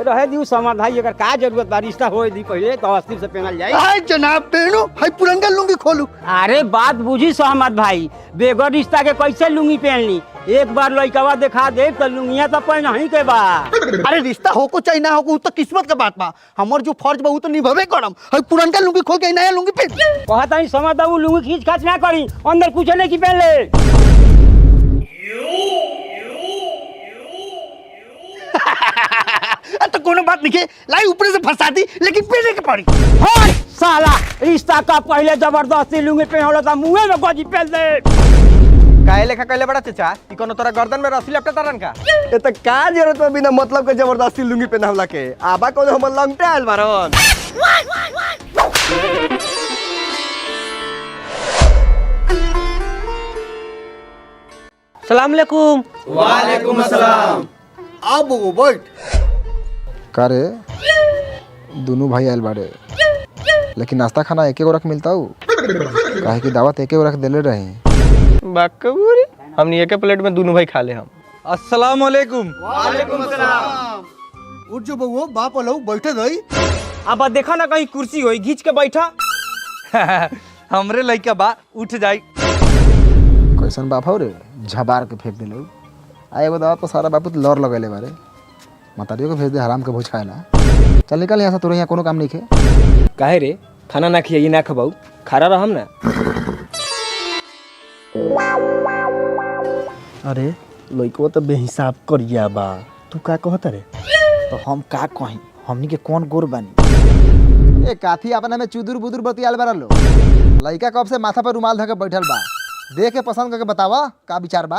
रहे दी समाधान अगर का जरूरत बा रिश्ता होए दी पहले तो अस्थिर से पहनल जाए। हाय जनाब पहनो हाय पुरंगा लुंगी खोलू। अरे बात बुझी सहमत भाई, बेगर रिश्ता के कैसे लुंगी पहनली? एक बार लइकवा दिखा दे तो लुंगिया तो पहन ही के बा। अरे रिश्ता हो को चाहे ना हो को तो किस्मत के बात बा, हमर जो फर्ज बा उ तो निभावे करम। हाय पुरंगा लुंगी खोल के नया लुंगी पहन। कहता ही समझ उ लुंगी खींच खाच ना करी, अंदर कुछ नहीं की पहले। तो कोनो बात नहीं के लाई ऊपर से फंसा दी लेकिन पहने के पड़ी। हट साला, रिश्ता का पहले जबरदस्ती लुंगी पहनला था मुंह में गजी पहन दे। काहे लेखा कहले बड़ा चाचा ई कोनो तोरा गर्दन में रस्सी लपटा तारन का? ये तो का जरूरत बा बिना मतलब के जबरदस्ती लुंगी पहनावला के? आबा कोनो हमर लंगटे आइल बारन। सलाम अलैकुम। वालेकुम अस्सलाम। अब वो बैठ। का रे दोनों भाई आयल बाड़े, लेकिन नाश्ता खाना एके गो रख मिलता हूँ काहे की दावत एके गो रख देले रहे। बाकबूरी हमनी एक प्लेट में दोनों भाई खा ले हम। अस्सलाम वालेकुम। वालेकुम अस्सलाम। उठ जो बउओ बाप लोग बैठे दई। अब देखा ना कहीं कुर्सी होई घींच के बैठा। हमरे लइका बा उठ जाई। कैसन बाप हो रे, झबार के फेंक देले। आ एगो दावत पर सारा बापू लौर लगेले बारे, मातारियों को भेज दे हराम के भोज खाएला। चल निकल यहाँ से, तोरे यहाँ कोनो काम नहीं खे। काहे रे खाना ना खियाई ना खबाऊ, खारा रहम ना। अरे लइकवा तो बेहिसाब करिया बा, तू का कहत रे? तो हम का कहीं, हमनी के कौन गोर बानी? ए काथी अपना में चुदुर बुदुर बतियाल बारा लो। लइका कब से माथा पर रुमाल धके बैठल बा, देख के पसंद करके बतावा का विचार बा।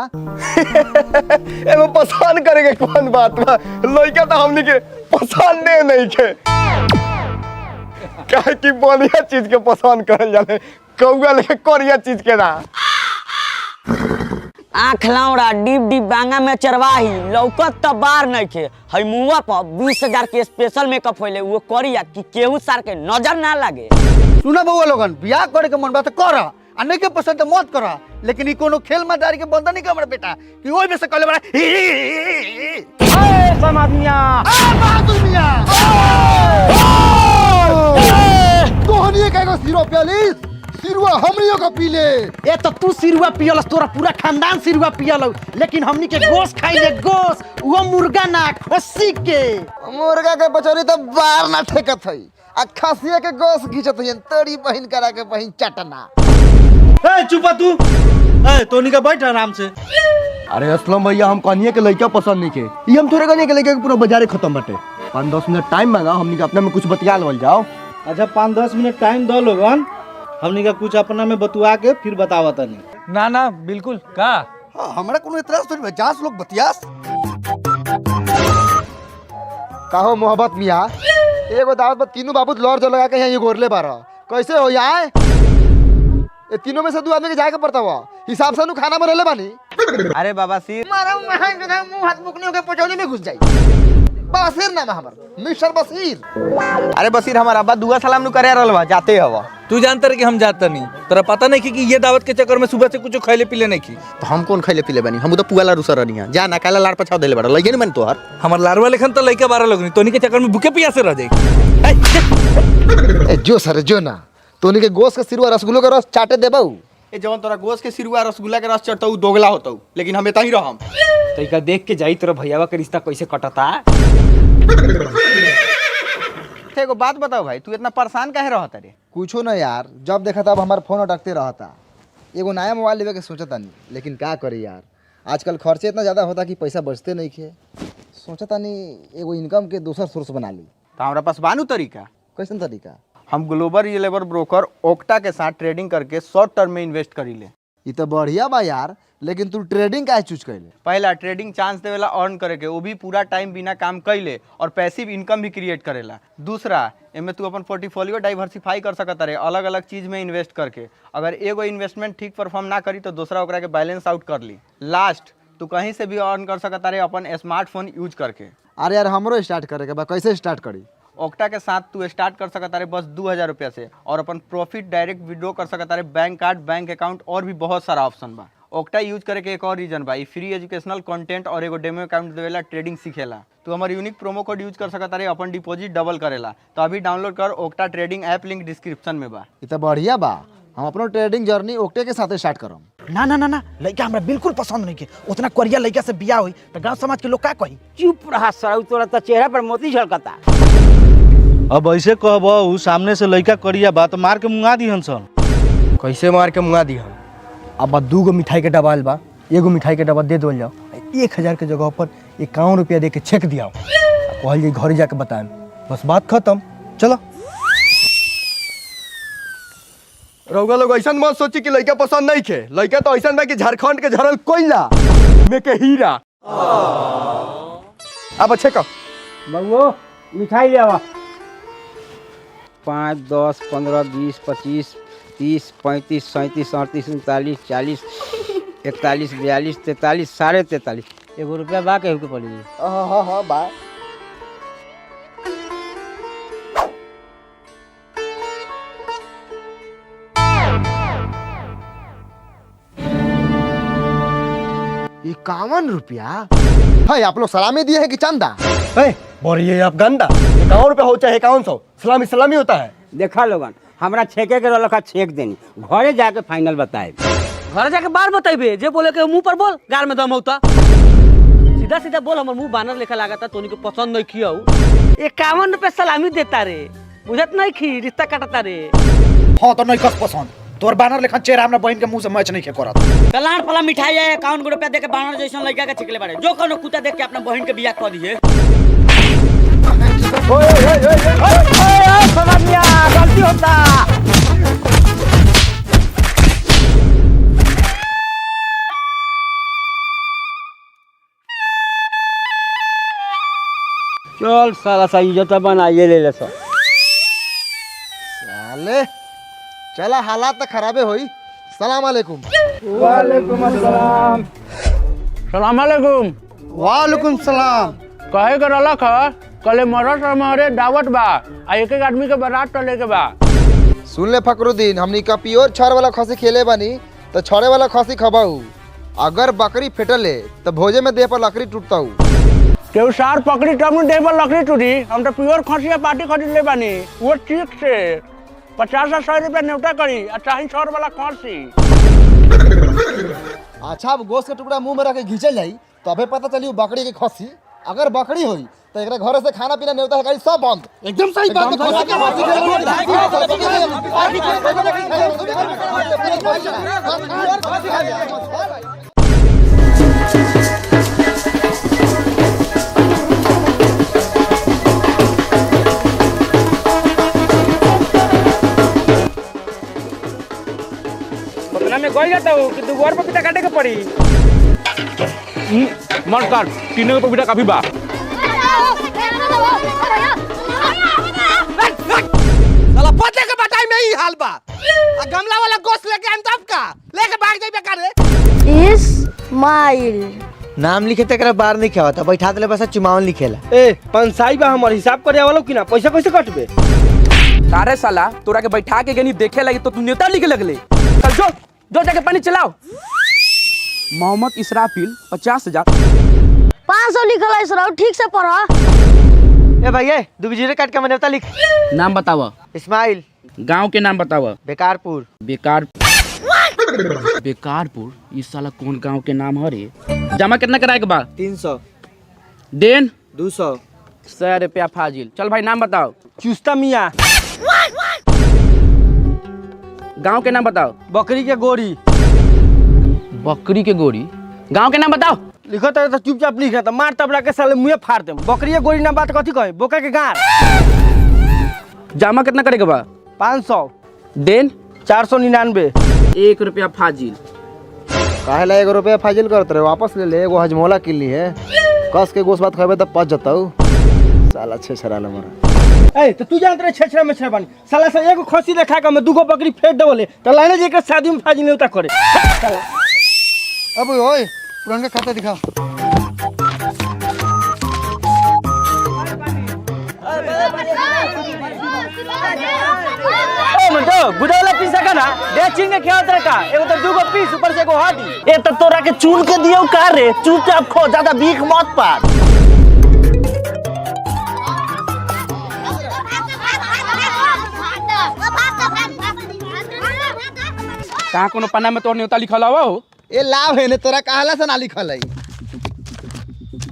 एमे पसंद करे के कौन बात बा? लइका तो हमनी के पसंद नहीं के। काहे की बढ़िया चीज के पसंद करल जाले, कौआ लेके करिया चीज के ना। आँख लौड़ा डिप डिप बांगा में चरवाही लौकत तो बार नहीं खे। हई मुआ पर 20,000 के स्पेशल मेकअप होले, वो करिया कि केहू सार के नजर ना लगे। सुना बउआ लोगन, बियाह करे के मन बा तो कर, आ नहीं के पसंद तो मत कर। लेकिन ई कोनो खेल मैदान के बंदा नहीं हमर बेटा कि ओइ में से कहले बड़ा ए समाधिया बहादुर मियां तोहनी के एगो सिरो प्याली, सिरुआ हमनियो का पी ले। ए तो तू सिरुआ पियलस, तोरा पूरा खानदान सिरुआ पियल, लेकिन हमनी के गोश्त खाइले गोश्त, वो मुर्गा ना खस्सी के। मुर्गा के बचौरी तो बार ना ठेकत हई, आ खसिया के गोश्त घिचत हई, तोरी बहिन करा के बहिन चटना। ए चुप तू, ए तोनी का बैठ आराम से। अरे असलम भैया हम कन्हैया के लइका पसंद नहीं के, ई हम तोरे कन्हैया के लइका के पूरा बाजारे खत्म बाटे। 5-10 मिनट टाइम मांगा, हमनी के अपने में कुछ बतिया लेवल जाओ। अच्छा 5-10 मिनट टाइम दो लोगन, हमनी का कुछ अपना में बतुआ के फिर बतावा तनी। ना ना बिल्कुल का हमरा कोनो इतराज थोड़ी बा, जास लोग बतियास। काहो मोहब्बत मियां, एगो दावत पर तीनों बाबू लौर जो लगा के यहाँ ये गोरले बारा, कैसे हो यहाँ? ये तीनों में से 2 आदमी के जाके पड़ता हुआ हिसाब से खाना बनले बानी। अरे बाबा सिर मारा मुंह हाथ मुकनियों के पचौली में घुस जाई। बसीर नाम हमर, मिस्टर बसीर। अरे बसीर हमारा अब्बा दुआ सलाम नु करे रहल बा, जाते हवा। तू जानता रे कि हम जाता नहीं, तोरा पता नहीं कि ये दावत के चक्कर में सुबह से कुछ खैले पीले नहीं की। तो हम कौन खैले पीले बनी, हम तो पुआला रुसर रनिया जा ना काला लाड़ पछाव देले बड़ा लइके नहीं मन तोहर। हमर लारवा लेखन तो लइका 12 लोग नहीं, तोनी के चक्कर में भूखे पियासे रह जाई। ए जो सर जो ना, तोनी के गोश्त के सिरुआ रसगुल्लो के रस चाटे देबऊ। ए जवन तोरा गोश्त के सिरुआ रसगुल्ला के रस चटऊ दोगला होतऊ, लेकिन हम एता ही रहम। तइका देख के जाई तोरा भैयावा के रिश्ता कैसे कटता। एगो बात बताओ भाई, तू इतना परेशान काहे रहत रे? कुछो ना यार, जब देखा तब हमार फोन अटकते रहता। एगो नया मोबाइल लेवे के सोचता नहीं, लेकिन क्या करी यार, आजकल खर्चे इतना ज़्यादा होता कि पैसा बचते नहीं खे। सोचता नहीं एगो इनकम के दूसरा सोर्स बना ली। तो हमारा पास बानू तरीका। कैसन तरीका? हम ग्लोबल लेबर ब्रोकर ओक्टा के साथ ट्रेडिंग करके शॉर्ट टर्म में इन्वेस्ट करी ले। ये तो बढ़िया बा यार, लेकिन तू ट्रेडिंग काहे चूज कैले? पहला ट्रेडिंग चांस देवेला अर्न करे के, वो भी पूरा टाइम बिना काम कैले, और पैसिव इनकम भी क्रिएट करेला। दूसरा एमे तू अपन पोर्टफोलियो डाइवर्सिफाई कर सकता रे, अलग अलग चीज में इन्वेस्ट करके। अगर एगो इन्वेस्टमेंट ठीक परफॉर्म ना करी तो दूसरा ओकरा के बैलेंस आउट कर ली। लास्ट तू कहीं से भी अर्न कर सकता रे अपन स्मार्टफोन यूज करके। अरे यार हमरो स्टार्ट करे के बा, कैसे स्टार्ट करी? ओक्टा के साथ तू स्टार्ट कर सकता रे बस 2000 रुपया से, और अपन प्रॉफिट डायरेक्ट विड्रॉ कर सकता रे बैंक कार्ड, बैंक अकाउंट, और भी बहुत सारा ऑप्शन बा। ओक्टा यूज करे के एक और रीजन बा, फ्री एजुकेशनल कंटेंट और एगो डेमो अकाउंट देवेला, ट्रेडिंग सीखेला। तू हमार यूनिक प्रोमो कोड यूज कर सकता रे, अपन डिपॉजिट डबल करेला। तो अभी डाउनलोड कर octa trading app, link description में बा। ये तो बढ़िया बा, हम अपनो ट्रेडिंग जर्नी ओक्टे के साथ स्टार्ट करम। ना ना ना ना लड़का हमरा बिल्कुल पसंद नहीं के। उतना कोरिया लड़का से बियाह हुई तो गांव समाज के लोग का कही? चुप रहा सराउ, तोरा तो चेहरा पर मोती झलकता। अब ऐसे कहबू सामने से लड़का करिया बात मार के मुंगा दिहन सन। कैसे मार के मुंगा दिहन? अब 2 गो मिठाई के डब्बा बा, एगो मिठाई के डब्बा दे दो जाओ, 1000 के जगह पर 51 रुपया दे के चेक दिया, कहल घर जाके बताएं, बस बात खत्म। चलो रउआ लोग ऐसा मत सोची कि लड़का पसंद नहीं खे। लड़का तो ऐसा बा कि झारखंड के झरल कोयला में के हीरा। अब अच्छे कब बउओ मिठाई ले आवा। 5, 10, 15, 20, 25, 30, 35, 37, 38, 39, 40, 41, 42, 43, 43.5 एगो रुपया बा के पड़ी। हाँ बा। ये 51 रुपया है। आप लोग सलामी दिए है कि चंदा? बोलिए आप गंदा। 51 रुपया हो चाहे 5100, सलामी सलामी होता है। देखा लोगन, हमरा छेके के रखा छेक देनी, घरे जाके फाइनल बताए। घर जाके बार बताइबे, जे बोले के मुंह पर बोल, गार में दम होता। सीधा सीधा बोल, हमर मुंह बानर लेखा लागता, तोनी के पसंद नहीं किया। 51 रुपया सलामी देता रे, बुझत नहीं खी रिश्ता काटता रे। हाँ तो नहीं कस पसंद, तोर बानर लेखन चेहरा हमरा बहन के मुंह से मैच नहीं के करत। कलान पला मिठाई है, 51 रुपया दे के बानर जैसन लड़का के छिकले बाड़े। जो कोनो कुत्ता देख के अपना बहन के बियाह कर दिए। गलती होता। चल साला सा इज्जत बनाइए ले ले सब। साले चला, हालात तो खराबे होई। सलाम अलैकुम। सलाम अलैकुम। वालेकुम सलाम। कहे के रलक ह कले मरस और महरे दावत बा, आ एक एक आदमी के बारात टले के बा। सुन ले फकरुद्दीन, हमनी का प्योर छड़ वाला खसी खेले बानी तो छड़े वाला खसी खबाऊ। अगर बकरी फेटले तो भोजे में देह पर लकड़ी टूटता हूँ। केहू सार पकड़ी तब न देह पर लकड़ी टूटी। हम तो प्योर खसिया पार्टी खरीद ले बानी, वो ठीक से 50 और 100 रुपया न्योता करी, आ चाही छड़ वाला खसी। अच्छा, अब गोश्त के टुकड़ा मुंह में रख के घींचल जाई तबे पता चली वो बकरी के खसी। अगर बकरी होई तो एकरा घर से खाना पीना न्योता गाड़ी सब बंद। एकदम सही बात पतना में गोल जाता हूँ कि 2 और पपीता काटे के पड़ी। मन काट, 3 पपीता काफी बा। साला पते के बटाई में ही हाल बा। आ गमला वाला गोश्त लेके आन तब का लेके भाग जाइबे करे। इस्माइल नाम लिखे तक बार नहीं क्या होता, बैठा दे बस चुमावन लिखेला। ए पंसाई बा, हमर हिसाब करे वाला कि ना, पैसा कैसे कटबे? अरे साला तोरा के बैठा के गनी देखे लगी तो तू न्योता लिखे लगले। चल जो जो जाके पानी चलाओ। मोहम्मद इसराफिल 50,000। 500 लिखल है सर, ठीक से पढ़ा। ए भैया 2 जीरो काट के न्योता लिख। नाम बतावा। इस्माइल। गांव के नाम बतावा। बेकारपुर। बेकारपुर इस साला कौन गांव के नाम है रे? जमा कितना कराए के बा? 300। देन 200। 100 रुपया फाजिल। चल भाई नाम बताओ। चुस्ता मियाँ। गांव के नाम बताओ। बकरी के गोरी। बकरी के गोरी। गांव के नाम बताओ। लिखो तो चुपचाप लिख, तो मार तबला के साले मुंह फाड़ दे। बकरी के गोरी ना बात कथी कहे, बोका के गार। जमा कितना करेगा बा? 500। देन 499। 1 रुपया फाजिल। काहे ला 1 रुपया फाजिल करत रहे? वापस ले ले, एगो हजमोला किल्ली है। कस के गोश्त भात खाबे तब पच जताऊ। साला छेछरा ल मरा। ए तो तू जानत रहे छेछरा में छेबन साला से एगो खसी देखा के में 2 गो बकरी फेट देवले त लाने जे के शादी में फाजिल नहीं उता करे साला। अब ओए पुरान का खाता दिखाओ। ओ मन तो बुढ़ाला पीसा देखा ना डेचिंग के खेत रे का एगो तो दूगो पीस ऊपर से एगो हड्डी ए तो तोरा के चून के दियो का रे चुपचाप खो ज्यादा भीख मत पार कहाँ कोनो पन्ना में तोर न्योता लिखल हवा हो ए लाभ है ने तोरा कहला से ना लिखल है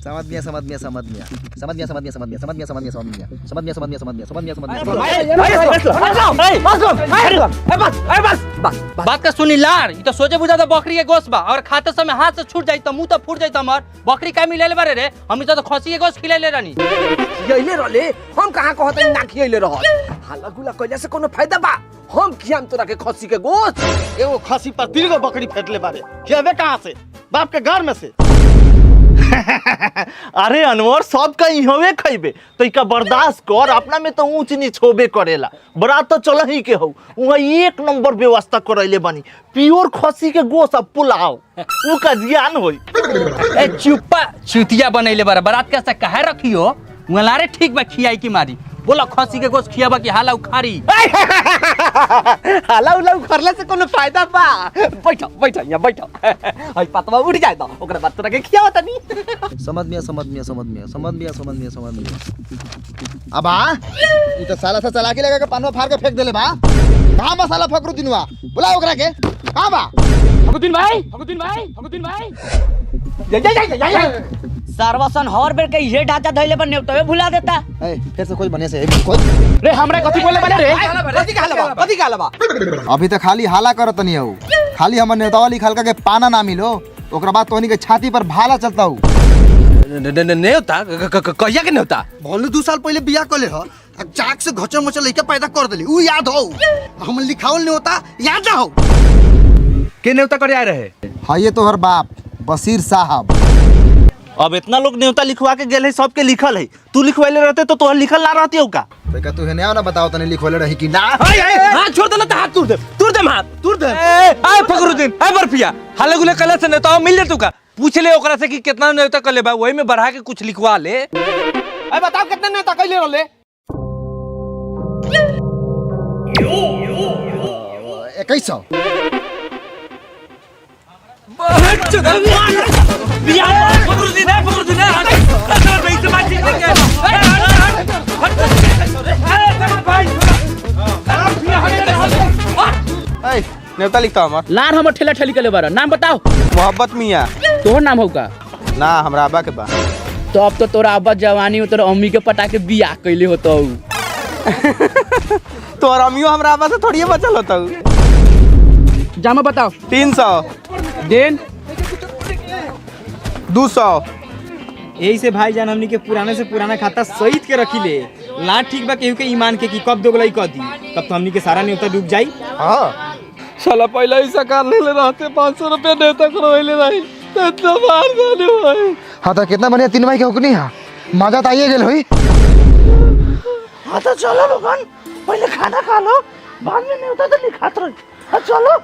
समझ मिया समझ मिया समझ मिया समझ मिया समझ मिया समझ मिया समझ मिया समझ मिया समझ मिया समझ मिया समझ मिया समझ मिया समझ मिया बात का सुनी लार ई तो सोचे बुझा बकरी के गोश्त बा और खाते समय हाथ से छूट जाई त मुंह तो फूट जाई हमर बकरी का मिलेले बारे रे हम तो खसी के गोश्त खिलेले रानी खियले रहले हम कहां कहत ना खियले रहल हाला गुला कइले से कोनो फायदा बा हम खियाम तोरा के खसी के गोश्त एगो खसी पर 3 गो बकरी फेटले बारे खियाबे कहां से बाप के घर में से अरे अनवर सब का इहवे खइबे तो इका बर्दाश्त कर अपना में तो ऊंच नीच होबे करेला बरात तो चल ही के हो वहां एक नंबर व्यवस्था करैले बनी प्योर खसी के गोश्त अब पुलाव उ का ज्ञान होई ए चुप्पा चुतिया बनैले बारे बारात के से काहे रखियो मुलारे ठीक बा खियाई की मारी बोला खसी के गोश्त खियाबा की हाला उखारी हाला उला करले से कोनो फायदा बा बैठ यहाँ बैठ हई पतवा उड़ जाए तो ओकरा बाद तोरा के खियावा तनी समझ मिया समझ मिया समझ मिया समझ मिया समझ मिया समझ मिया अब आ ई तो साला से चला के लगा के पानवा फाड़ के फेंक देले बा कहां मसाला फकरू दिनवा बुला ओकरा के हां बा फगुद्दीन भाई सर्वसन हर बेर के ये ढांचा धइले पर नेवतवे भुला देता ए फिर से कोई बने से कोई रे हमरा कथि बोले बने रे कथी कहला बा अभी तो खाली हाला करत नहीं हो खाली हमर नेतावा लिखल का के पाना ना मिलो ओकरा बाद तोहनी के छाती पर भाला चलता हूँ नेवता कहिया के नेवता बोले 2 साल पहले बियाह कले ह जाक से घचर मचर लइका पैदा कर देली उ याद हो हम लिखावल नहीं होता याद हो के नेवता करे आए रहे हाँ ये तोहर बाप बशीर साहब अब इतना लोग न्योता लिखवा के गेल है सबके लिखल है तू लिखवाइले रहते तो तोहर लिखल ना रहती हो का तो का तू है ना बताओ तने लिखोले रही कि ना हां छोड़ दे हाथ तोड़ दे हाथ तोड़ दे ए फखरुद्दीन ए बर्फिया हाले गुले कले से नेता मिल ले तू का पूछ ले ओकरा से कि कितना नेता कले बा वही में बढ़ा के कुछ लिखवा ले ए बताओ कितना नेता कइले रहले 2100 नेवता लिखता हमार लार हमर ठेला ठेली के ले बारा नाम बताओ मोहब्बत मियां तोहर नाम होगा ना हमरा अब्बा के बा तो अब तो तोरा अब्बा जवानी में तोरा अम्मी के पटा के बियाह कइले होतो तोर अमियो हमरा अब्बा से थोड़ी बचल होता जामा बताओ 300 देन 200 यही से भाईजान हमनी के पुराने से पुराना खाता सहित के रखी ले ला ठीक बा केहू के ईमान के कि कब दोगलाई कह दी तब तो हमनी के सारा न्योता डूब जाई हां साला पहले ही सकार ले रहते 500 रुपया नेता करवाइले रही तो बाहर जाने भाई हाँ तो कितना बढ़िया 3 भाई के हुकनी है मजा तो आइए गेल होई हाँ तो चलो लोगन पहले खाना खा लो बाद में न्योता तो लिखात रही हाँ चलो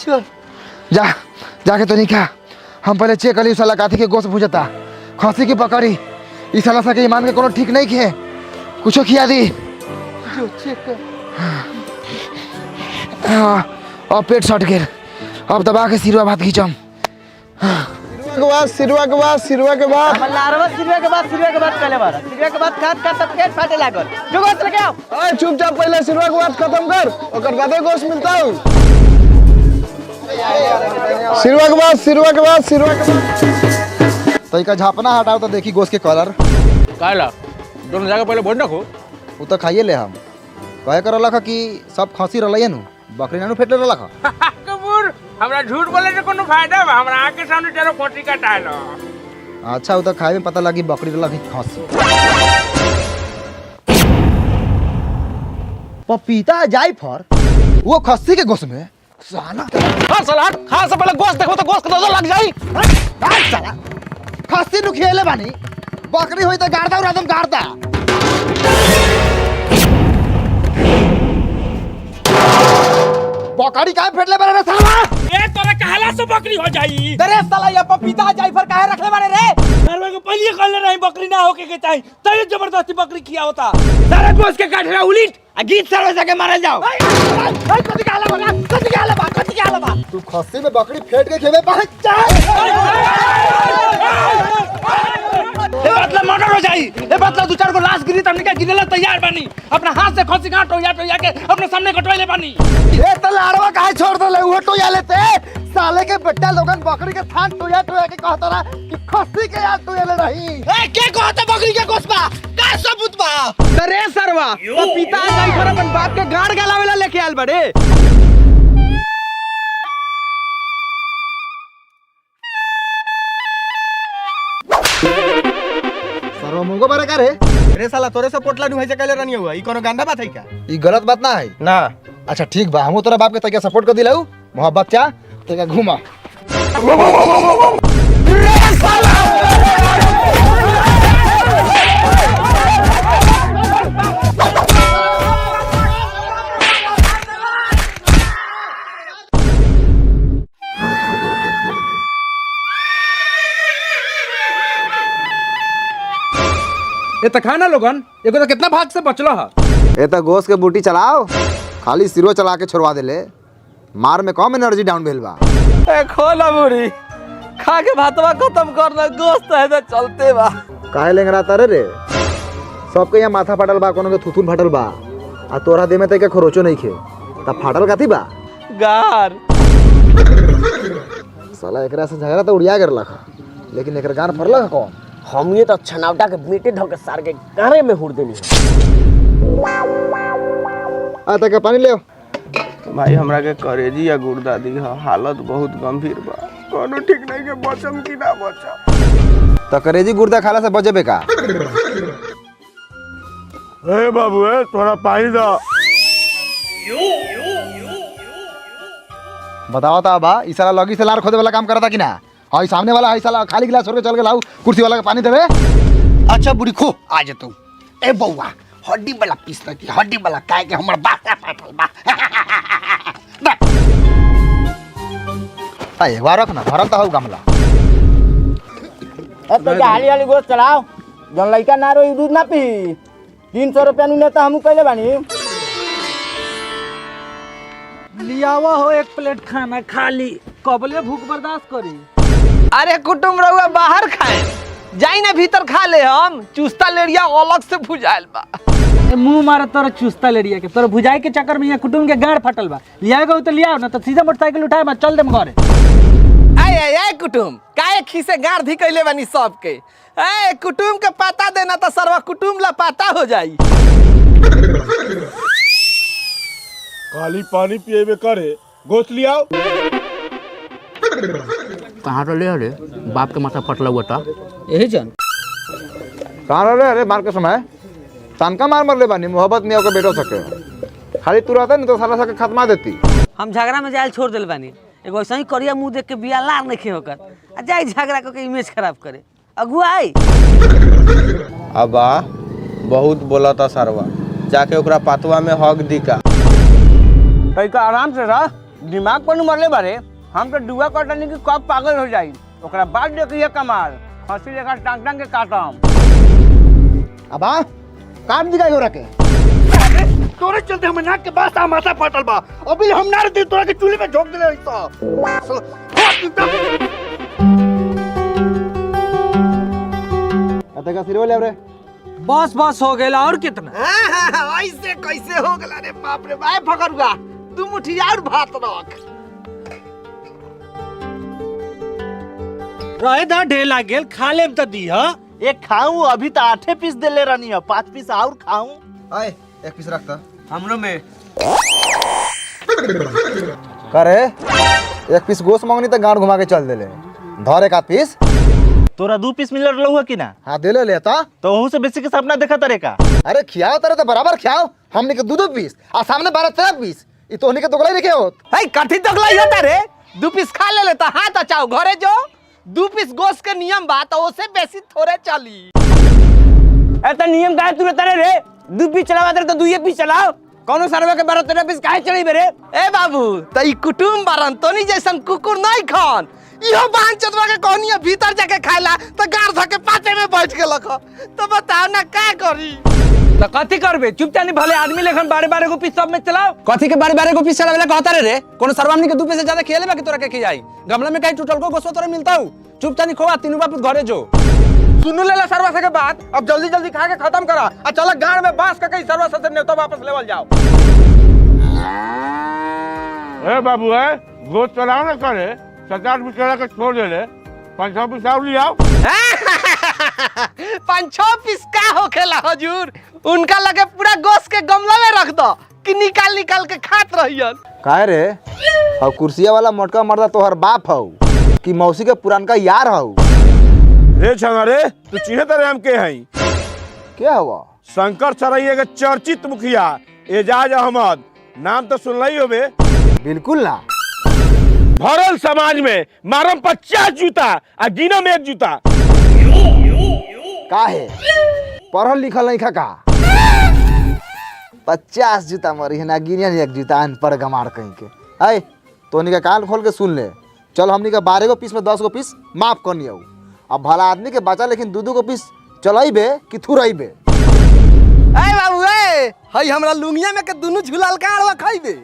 चल जाके तो नहीं खा हम पहले चेक करी साला काथी के गोश्त भुजता खसी की पकड़ी इस साला सा के ईमान के कोनो ठीक नहीं खे कुछो खिया दी जो चेक अब पेट सट गेल अब दबा के सिरवा भात खींचम सिरवा के बाद लारवा सिरवा के बाद कले बारा सिरवा के बाद खात तब पेट फाटे लागल जो गोश्त लेके आओ ओए चुपचाप पहले सिरवा के बाद खत्म कर ओकर बादे गोश्त मिलता हूँ सिरवा के बाद तो इका झापना हटाओ तो देखी गोश्त के कलर काला दोनों जगह पहले बोल रखो वो तो खाइए ले हम कहे कर रखा कि सब खसी रही नु बकरी नानू फेटले रखा कपूर हमरा झूठ बोले से कोनो फायदा बा हमरा आके सामने चलो खोटी काटा लो अच्छा वो तो खाए में पता लगी बकरी रखी खसी पपीता जायफल वो खस्सी के गोश्त में साला हां साला खा से पहले गोश्त देखो तो गोश्त का नजर लग जाई साला खस्सी नु खेले बानी बकरी होई त गाड़दा उरादम गाड़दा बकरी काहे फेटले बारे रे साला? ए तोरा कहला से बकरी हो जाई। अरे साला ये पपीता जायफल काहे रखले बारे रे? सरवा को पहले कहले रही बकरी ना होके के चाहिए तभी जबरदस्ती बकरी किया होता। सारे गोश्त के काट रहा उलिट आ गीत सरवा जाके मारल जाओ। कथि कहला बा? तू खस्सी में बकरी फेट के खेबे पहुंच जा। ए बतला मर्डर हो जाई। ए बतला दो चार को लाश गिरी तमने का गिनेला तैयार बानी। अपना हाथ से खस्सी काट टोया के अपने सामने कटवाइले बानी। ए त लाड़वा काहे छोड़ देले? वो टोया लेते साले के बेटा लोगन बकरी के थान टोया के कहत रहा कि खस्सी के याद टोया ले रही। ए के कहत बकरी के गोश्त बा? का सबूत बा? अरे सरवा पपीता जायफल अपन बाप के गाड़ गलावेला लेके आल बड़े। सरवा मुंगो बारे का रे? अरे साला तोरे से पोटला नु से कहले रहनी हुआ ई कोनो गंदा बात है क्या? ई गलत बात ना है ना। अच्छा ठीक बा, हमहू तोरा बाप के तैका सपोर्ट कर दिलाऊ। मोहब्बत चा तैका घुमा। ये त खाना लोगन एगो तो कितना भाग से बचलो ह। ए त गोश्त के बूटी चलाओ, खाली सिरो चला के छोड़वा देले। मार में कम एनर्जी डाउन भेल बा। ए खोला मुड़ी खा के भातवा खत्म कर ना, गोश्त है तो चलते बा। काहे लेंगराता रे? सबके यहाँ माथा फाटल बा, कोनो के थुथुन फाटल बा, आ तोरा देह में तैका खरोचो नहीं खे। त फाटल काथी बा? गार साला एकरा से झगड़ा तो उड़िया कर लखा, लेकिन एकर गान फरला कौन? हम ये तो छनावटा के बेटे ढोके सार के गारे में हुड़ देनी। आ तक पानी ले। भाई हमरा के करेजी या गुर्दा दी हालत बहुत गंभीर बा। कोनो ठीक नहीं के बचम की ना बचम। त करेजी गुर्दा खाला से बचबे का? ए बाबू ए थोड़ा पानी दो। बताओ ता बा, ई साला लगी से लार खोदे वाला काम करता कि ना? हां, ई सामने वाला हाई साला खाली गिलास छोड़ के चल के लाऊ, कुर्सी वाला के पानी देबे। अच्छा बुढ़ी खो आ जतौ। ए बौआ हड्डी वाला पीस की हड्डी वाला काहे के हमर बात फाटल बा। आ एक बार रख ना, भरल त हौ गमला। अब तो हाली हाली गोश्त चलाओ। जन लइका ना रोई दूध ना पी। 300 रुपया नु नेता हमू कइले बानी। लियावा हो एक प्लेट खाना खाली, कबले भूख बर्दाश्त करी। अरे कुटुम रहुआ बाहर खाए, जाई ना भीतर खा ले। हम चुस्ता लेड़िया अलग से भुजाइल बा। मुंह मारा तोरा चुस्ता ले रिया के तोरा भुजाई के चक्कर में यहाँ कुटुम के गाड़ फटल बा। लियाएगा तो लियाओ ना, तो सीधा मोटरसाइकिल उठाए मैं चल देम घरे। आए कुटुम काहे खीसे गाड़ धी कइले बानी सबके। ए कुटुम के पता देना तो सरवा कुटुम ला पता हो जाई। खाली पानी पिएबे करे, गोश्त लियाओ। कहां रे ले रे बाप के माथा फटला हुआ था। यही जन कहां रे? अरे मार के समय तनका मार मर ले बानी, मोहब्बत में ओके बेटो सके। खाली तू रहता नहीं तो साला सके खत्मा देती। हम झगड़ा में जायल छोड़ दिल बानी। एगो ऐसा ही करिया मुंह देख के बिया लार नहीं खे होकर आ जाई झगड़ा करके इमेज खराब करे। अगुआ आई अबा बहुत बोला था सरवा, जाके ओकरा पातवा में हक दी का। तैका आराम से रह, दिमाग पर मरले बारे। हम तो दुआ कटनी की कब पागल हो जाई। ओकरा बाद देखिए कमाल, हंसी लेकर टांग टांग के काटम। अबा काट दी गई हो रखे। तोरे चलते हम नाक के बास माथा फाटल बा। अभी हम ना रे तोरा के चूल्हे में झोंक देले तो। अते का सिरवा ले रे। बस बस हो गया और कितना। ऐसे कैसे हो गला रे बाप रे भाई फकरुआ। तू मुठी और भात रख। रहे दा ढेला गेल खा लेम त दी ह। एक खाऊं अभी तो 8 पीस देले रहनी है, 5 पीस और खाऊं। आए एक पीस रखता। हमरो में करे एक पीस गोश्त मांगनी तो गांड घुमा के चल देले। धर एक आध पीस। तोरा 2 पीस मिल रहलो है कि ना? हाँ देले लेता। तो वहू से बेसी के सपना देखा तरे का। अरे खियाओ तेरे तो बराबर खियाओ। हमने के 2 पीस और सामने 12-13 पीस। ई तोहनी के दोगला नहीं होत। है कथि तकलाई होता रे? 2 पीस खा ले लेता हाथ अचाओ घरे जो। 2 पीस गोश्त के नियम बा तो ओसे बेसी थोड़े चली। ऐसा नियम काहे तू तारे रे? 2 पीस चलावा तो 2 पीस चलाओ। कौनो सरवा के 12-13 पीस काहे चढ़ी बेरे? ए बाबू त ई कुटुम बारन तोनी जैसन कुकुर नहीं खान इहो बांध चतवा के कहनिया भीतर जाके खाइला त गार धके पाटे में बैठ के लख तो बताओ ना का करी। तो कथी करबे? चुपचाप भले आदमी लेखन 12-12 गो पीस सब में चलाओ। कथी के 12-12 गो पीस चलावेला कहता रे? कोनो सरवामनी के 2 पैसे ज्यादा खियाले बा कि तोरा के खियाई? गमला में कहीं टूटल को गोसो तोरा मिलता हूं। चुपचाप खोआ तीनों बाप घरे जो। सुनु लेला सरवा से के बात, अब जल्दी जल्दी खा के खत्म करा आ चल गांव में बांस के कहीं सरवा से नेता वापस लेवल जाओ। ए बाबू है गोद चलाओ ना करे 7-8 पीस के छोड़ दे ले 5-6 पीस और ले आओ। 5-6 पीस का होखेला हुजूर, उनका लगे पूरा गोश्त के गमला में रख दो कि निकाल निकाल के खात रहियन। काहे रे और कुर्सिया वाला मोटका मर्दा तोहर बाप हौ कि मौसी के पुरानका यार हौ? रे छंगा रे तू चिन्ह तरे हम के हई? क्या हुआ? शंकर चरैया के चर्चित मुखिया एजाज अहमद, नाम तो सुनला ही होबे। बिल्कुल ना। भरल समाज में मारम 50 जूता आ गिनम 1 जूता। काहे पढ़ल लिखल नहीं खा का? 50 जूता मरी है ना गिनियन 1 जूता अनपढ़ गमार कहीं के। आए तोनी का कान खोल के सुन ले, चल हमनी का 12 गो पीस में 10 गो पीस माफ करनी हो। अब भला आदमी के बचा लेकिन 2-2 गो पीस चलाइबे कि थुराइबे? ए बाबू ए हई हमरा लुंगिया में के दुनु झुलाल का अरवा खाइबे।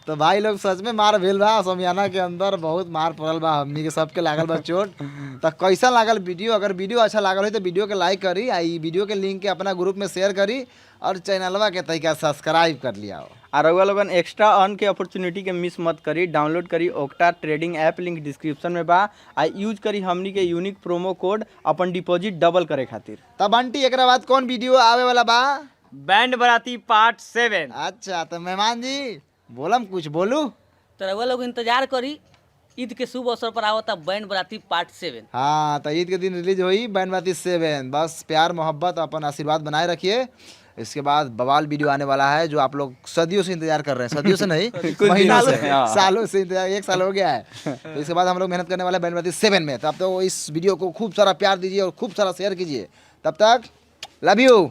तो भाई लोग सच में मार भेल बा, समियाना के अंदर बहुत मार पड़ल बा, हमनी के सबके लागल बा चोट। तो कैसा लागल वीडियो? अगर वीडियो अच्छा लागल हो तो वीडियो के लाइक करी, आई वीडियो के लिंक के अपना ग्रुप में शेयर करी और चैनलवा के तरीका सब्सक्राइब कर लिया। और रउआ लोगन एक्स्ट्रा अर्न के अपॉर्चुनिटी के मिस मत करी। डाउनलोड करी octa trading app, link description में बा। आ यूज करी हमनी के यूनिक प्रोमो कोड अपन डिपॉजिट डबल करे खातिर। तब आंटी एक बाद कौन वीडियो आवे वाला बा? बैंड बराती पार्ट 7। अच्छा तो मेहमान जी बोलम कुछ बोलू? तो रउआ लोग इंतजार करी, ईद के शुभ अवसर पर आवता बैंड बराती पार्ट 7। हाँ तो ईद के दिन रिलीज हुई बैंड बराती 7। बस प्यार मोहब्बत अपन आशीर्वाद बनाए रखिए। इसके बाद बवाल वीडियो आने वाला है जो आप लोग सदियों से इंतजार कर रहे हैं। सदियों से नहीं महीनों से, सालों से इंतजार, 1 साल हो गया है। तो इसके बाद हम लोग मेहनत करने वाले हैं बैंड बराती 7 में। तब तो इस वीडियो को खूब सारा प्यार दीजिए और खूब सारा शेयर कीजिए। तब तक लव यू।